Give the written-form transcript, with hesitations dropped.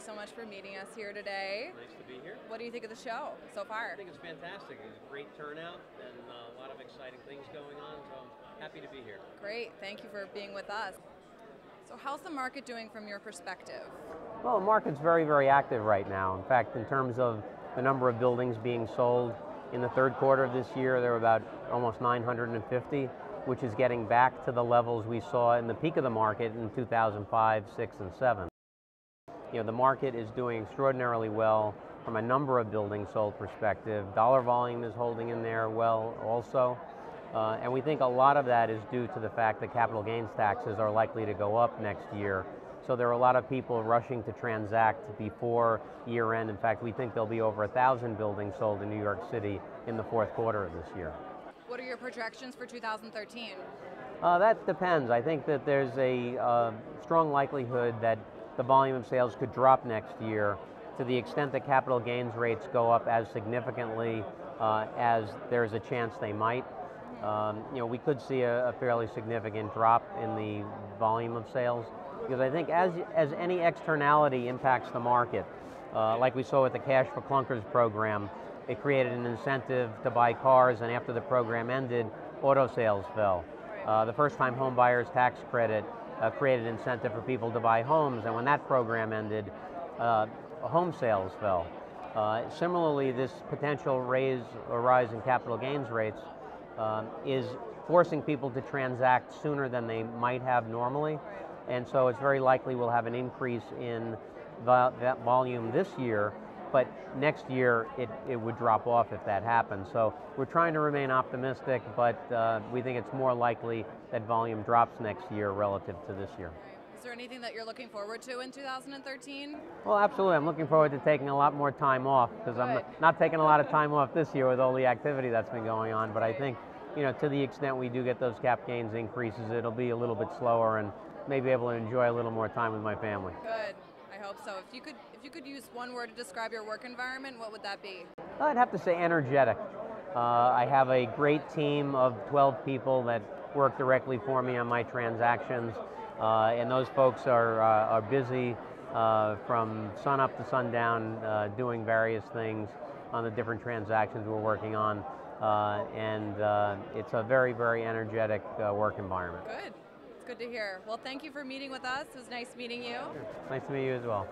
so much for meeting us here today. Nice to be here. What do you think of the show so far? I think it's fantastic. It's a great turnout and a lot of exciting things going on, so I'm happy to be here. Great, thank you for being with us. So how's the market doing from your perspective? Well, the market's very, very active right now. In fact, in terms of the number of buildings being sold, in the third quarter of this year, there were about almost 950, which is getting back to the levels we saw in the peak of the market in 2005, 6, and 7. You know, the market is doing extraordinarily well from a number of buildings sold perspective. Dollar volume is holding in there well also. And we think a lot of that is due to the fact that capital gains taxes are likely to go up next year. So there are a lot of people rushing to transact before year end. In fact, we think there'll be over 1,000 buildings sold in New York City in the fourth quarter of this year. What are your projections for 2013? That depends. I think that there's a strong likelihood that the volume of sales could drop next year to the extent that capital gains rates go up as significantly as there's a chance they might. You know, we could see a fairly significant drop in the volume of sales, because I think as any externality impacts the market, like we saw with the Cash for Clunkers program, it created an incentive to buy cars, and after the program ended, auto sales fell. The first-time home buyers tax credit created an incentive for people to buy homes, and when that program ended, home sales fell. Similarly, this potential rise in capital gains rates is forcing people to transact sooner than they might have normally. And so it's very likely we'll have an increase in that volume this year, but next year it would drop off if that happens. So we're trying to remain optimistic, but we think it's more likely that volume drops next year relative to this year. Is there anything that you're looking forward to in 2013? Well, absolutely. I'm looking forward to taking a lot more time off, because I'm not taking a lot of time off this year with all the activity that's been going on. But I think, you know, to the extent we do get those cap gains increases, it'll be a little bit slower and maybe able to enjoy a little more time with my family. Good. I hope so. If you could use one word to describe your work environment, what would that be? I'd have to say energetic. I have a great team of 12 people that work directly for me on my transactions, and those folks are busy from sun up to sundown doing various things on the different transactions we're working on, and it's a very, very energetic work environment. Good. It's good to hear. Well, thank you for meeting with us. It was nice meeting you. Sure. Nice to meet you as well.